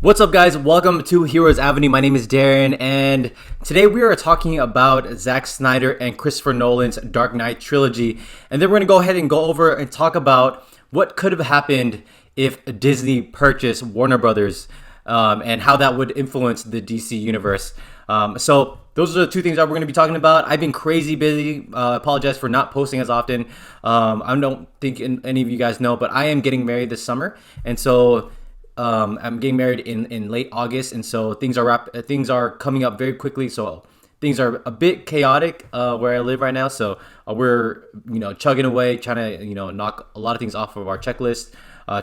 What's up, guys? Welcome to Heroes Avenue. My name is Darren, and today we are talking about Zack Snyder and Christopher Nolan's Dark Knight trilogy. And then we're going to go ahead and go over and talk about what could have happened if Disney purchased Warner Brothers and how that would influence the DC universe. So those are the two things that we're going to be talking about. I've been crazy busy. Apologize for not posting as often. I don't think any of you guys know, but I am getting married this summer, and so I'm getting married in late August, and so things are coming up very quickly. So things are a bit chaotic where I live right now. So we're chugging away, trying to knock a lot of things off of our checklist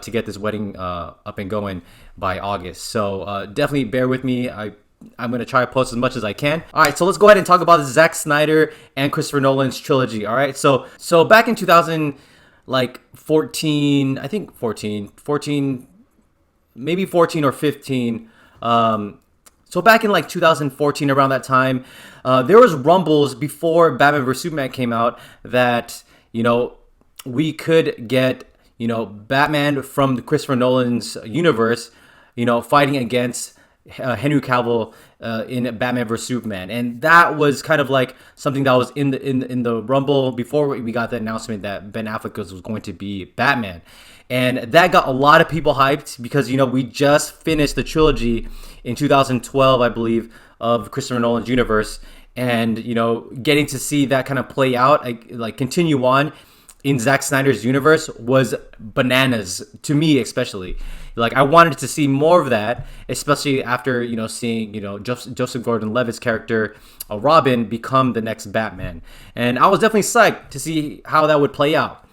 to get this wedding up and going by August. So definitely bear with me. I'm gonna try to post as much as I can. All right, so let's go ahead and talk about Zack Snyder and Christopher Nolan's trilogy. All right, so back in 2014, I think 14, maybe 14 or 15. So back in 2014, around that time, there was rumbles before Batman vs Superman came out that we could get Batman from Christopher Nolan's universe, fighting against Henry Cavill in Batman vs Superman, and that was kind of like something that was in the rumble before we got the announcement that Ben Affleck was going to be Batman. And that got a lot of people hyped because, we just finished the trilogy in 2012, I believe, of Christopher Nolan's universe. And, getting to see that kind of play out, continue on in Zack Snyder's universe was bananas to me, especially. I wanted to see more of that, especially after, seeing, Joseph Gordon-Levitt's character, Robin, become the next Batman. And I was definitely psyched to see how that would play out.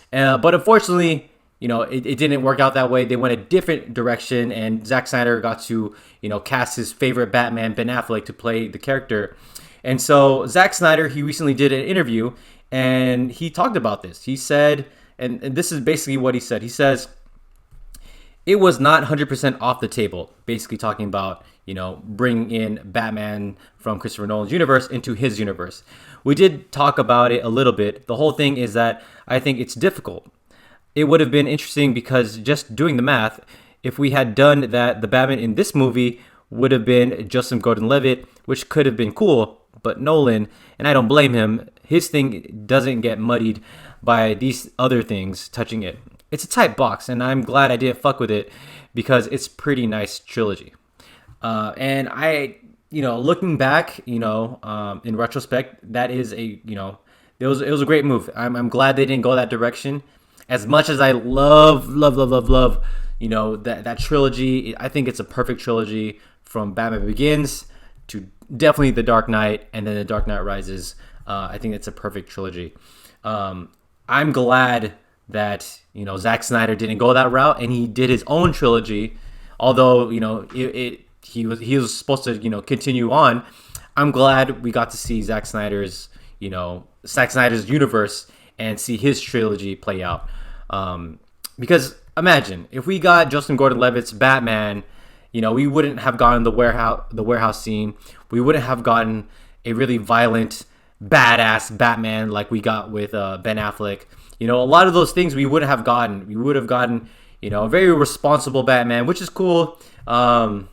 But unfortunately, it didn't work out that way. They went a different direction, and Zack Snyder got to, cast his favorite Batman, Ben Affleck, to play the character. And so Zack Snyder, he recently did an interview, and he talked about this. He said, and this is basically what he said. He says, it was not 100% off the table, basically talking about, bringing in Batman from Christopher Nolan's universe into his universe. We did talk about it a little bit. The whole thing is that I think it's difficult. It would have been interesting because just doing the math, if we had done that, the Batman in this movie would have been Joseph Gordon-Levitt, which could have been cool, but Nolan, and I don't blame him, his thing doesn't get muddied by these other things touching it. It's a tight box, and I'm glad I didn't fuck with it because it's pretty nice trilogy. And I, looking back, in retrospect, that is it was a great move. I'm glad they didn't go that direction. As much as I love, that trilogy, I think it's a perfect trilogy from Batman Begins to definitely The Dark Knight and then The Dark Knight Rises. I think it's a perfect trilogy. I'm glad that, Zack Snyder didn't go that route and he did his own trilogy. Although, he was supposed to, continue on. I'm glad we got to see Zack Snyder's universe and see his trilogy play out. Because imagine if we got Joseph Gordon-Levitt's Batman, we wouldn't have gotten the warehouse scene. We wouldn't have gotten a really violent, badass Batman like we got with Ben Affleck. A lot of those things we wouldn't have gotten. We would have gotten, a very responsible Batman, which is cool. It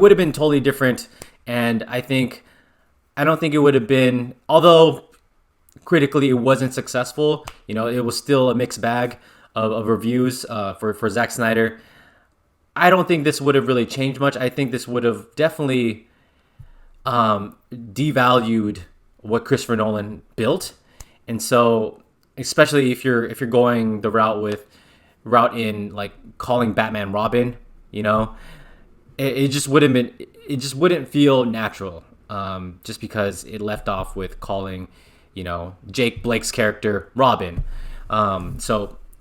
would have been totally different, and I don't think it would have been, although critically it wasn't successful, it was still a mixed bag of reviews for Zack Snyder. I don't think this would have really changed much. I think this would have definitely devalued what Christopher Nolan built. And so, especially if you're going the route in calling Batman Robin, it just wouldn't feel natural. Just because it left off with calling, Jake Blake's character Robin.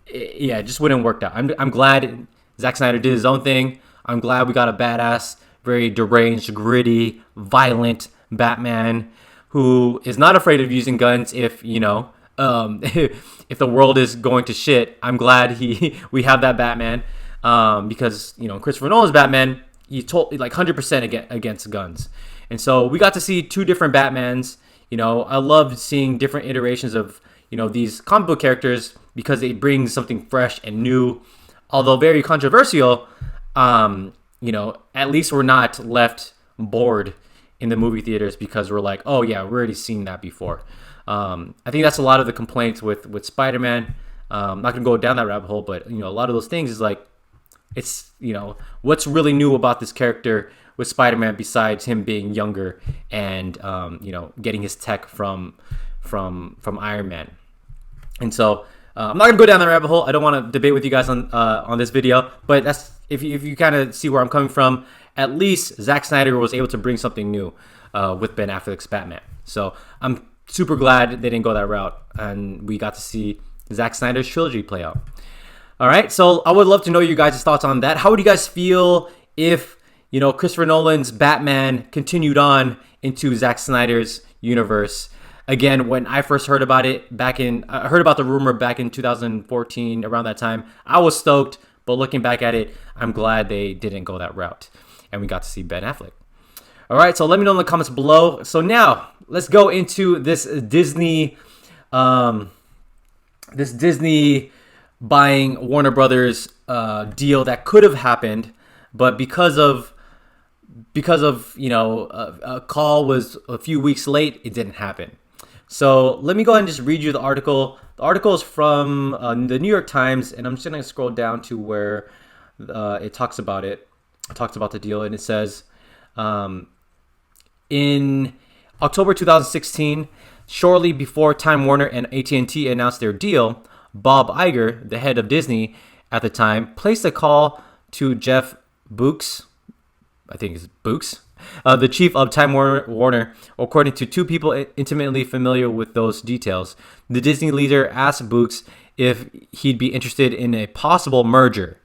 It just wouldn't work out. I'm glad Zack Snyder did his own thing. I'm glad we got a badass, very deranged, gritty, violent Batman who is not afraid of using guns if the world is going to shit. I'm glad we have that Batman because, Christopher Nolan's Batman, he's totally 100% against guns. And so we got to see two different Batmans. I love seeing different iterations of, these comic book characters because it brings something fresh and new although very controversial, at least we're not left bored in the movie theaters because we're like, oh yeah, we've already seen that before. I think that's a lot of the complaints with Spider-Man. I'm not gonna go down that rabbit hole, but a lot of those things is like, it's what's really new about this character with Spider-Man besides him being younger and getting his tech from Iron Man. And so I'm not gonna go down that rabbit hole. I don't want to debate with you guys on this video, but that's if you kind of see where I'm coming from. At least Zack Snyder was able to bring something new with Ben Affleck's Batman. So I'm super glad they didn't go that route, and we got to see Zack Snyder's trilogy play out. All right, so I would love to know you guys' thoughts on that. How would you guys feel if Christopher Nolan's Batman continued on into Zack Snyder's universe? Again, when I first heard about it I heard about the rumor back in 2014, around that time, I was stoked. But looking back at it, I'm glad they didn't go that route, and we got to see Ben Affleck. All right, so let me know in the comments below. So now let's go into this Disney buying Warner Brothers deal that could have happened, but because of a call was a few weeks late, it didn't happen. So let me go ahead and just read you the article. The article is from the New York Times, and I'm just going to scroll down to where it talks about it. It talks about the deal, and it says, in October 2016, shortly before Time Warner and AT&T announced their deal, Bob Iger, the head of Disney at the time, placed a call to Jeff Books, I think it's Books, the chief of Time Warner, according to two people intimately familiar with those details. The Disney leader asked Books if he'd be interested in a possible merger.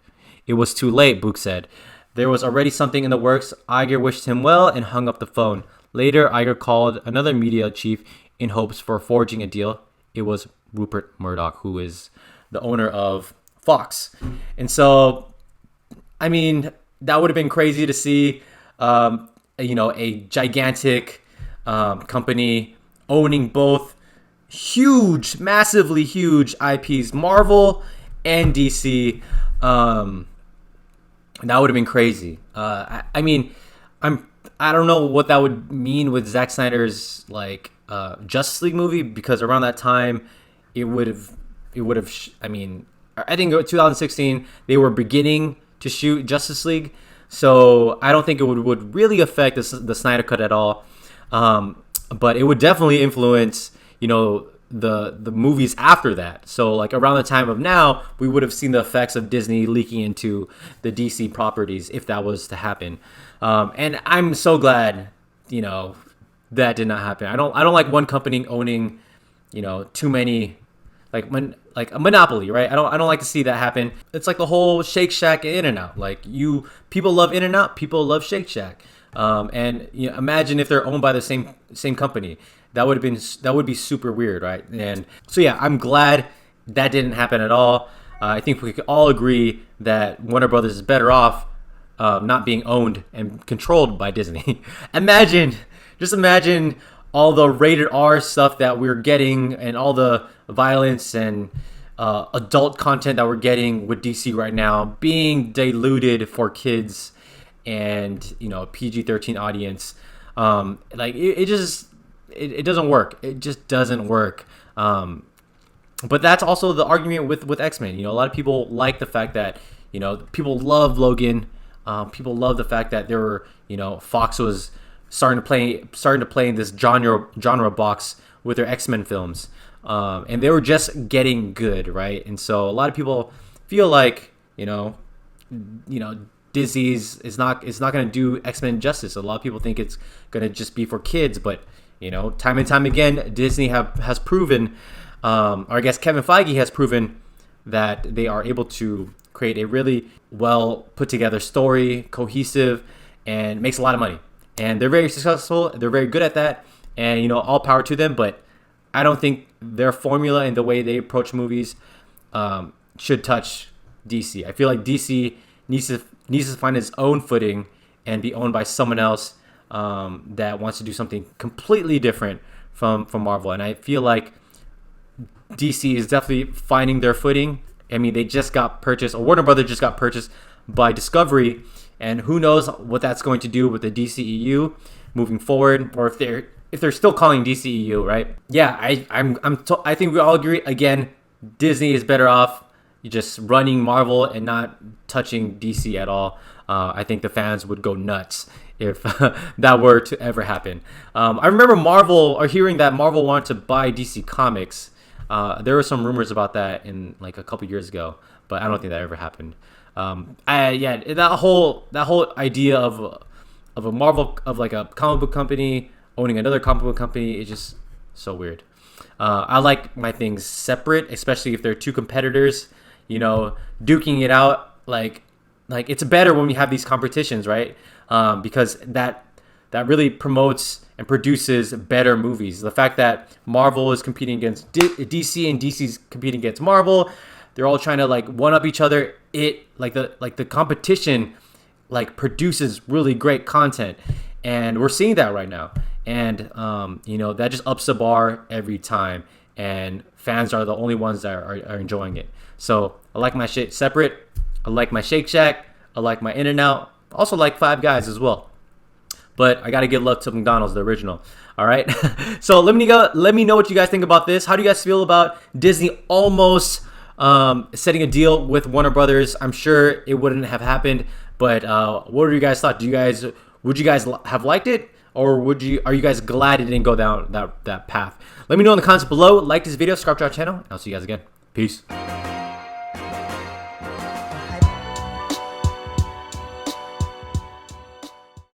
It was too late, Books said. There was already something in the works. Iger wished him well and hung up the phone. Later, Iger called another media chief in hopes for forging a deal. It was Rupert Murdoch, who is the owner of Fox. And so, I mean, that would have been crazy to see, a gigantic company owning both huge, massively huge IPs, Marvel and DC. That would have been crazy. I don't know what that would mean with Zack Snyder's Justice League movie, because around that time it would have. I think 2016 they were beginning to shoot Justice League, so I don't think it would really affect the Snyder Cut at all. But it would definitely influence the movies after that. So like around the time of now, we would have seen the effects of Disney leaking into the DC properties if that was to happen. And I'm so glad that did not happen. I don't like one company owning too many, like a monopoly, right? I don't like to see that happen. It's like the whole Shake Shack and In-N-Out. People love In-N-Out, people love Shake Shack. And imagine if they're owned by the same company. That would be super weird, right? And so yeah, I'm glad that didn't happen at all. I think we could all agree that Warner Brothers is better off not being owned and controlled by Disney. Just imagine all the rated R stuff that we're getting and all the violence and adult content that we're getting with DC right now being diluted for kids and PG-13 audience. It doesn't work. It just doesn't work. But that's also the argument with X-Men. A lot of people like the fact that people love Logan. People love the fact that there were Fox was starting to play in this genre box with their X-Men films, and they were just getting good, right? And so a lot of people feel like Disney is not going to do X-Men justice. A lot of people think it's going to just be for kids, but time and time again, Disney has proven, or I guess Kevin Feige has proven, that they are able to create a really well put together story, cohesive, and makes a lot of money. And they're very successful. They're very good at that. And all power to them. But I don't think their formula and the way they approach movies should touch DC. I feel like DC needs to find its own footing and be owned by someone else that wants to do something completely different from Marvel. And I feel like DC is definitely finding their footing I mean, they just got purchased, or Warner Brothers just got purchased by Discovery, and who knows what that's going to do with the DCEU moving forward, or if they're still calling DCEU, right? Yeah, I think we all agree. Again, Disney is better off just running Marvel and not touching DC at all. I think the fans would go nuts if that were to ever happen. I remember hearing that Marvel wanted to buy DC Comics. There were some rumors about that in like a couple years ago, but I don't think that ever happened. That whole idea of a Marvel, of like a comic book company owning another comic book company, is just so weird. I like my things separate, especially if they're two competitors, duking it out. Like it's better when we have these competitions, right? Because that really promotes and produces better movies. The fact that Marvel is competing against DC and DC's competing against Marvel, they're all trying to like one up each other. The competition like produces really great content, and we're seeing that right now. And that just ups the bar every time, and fans are the only ones that are enjoying it. So I like my shit separate. I like my Shake Shack. I like my In-N-Out. Also like Five Guys as well. But I gotta give love to McDonald's, the original. All right. So let me know what you guys think about this. How do you guys feel about Disney almost setting a deal with Warner Brothers? I'm sure it wouldn't have happened, but what are you guys' thoughts? Would you guys have liked it, or are you guys glad it didn't go down that path? Let me know in the comments below. Like this video, subscribe to our channel, and I'll see you guys again. Peace.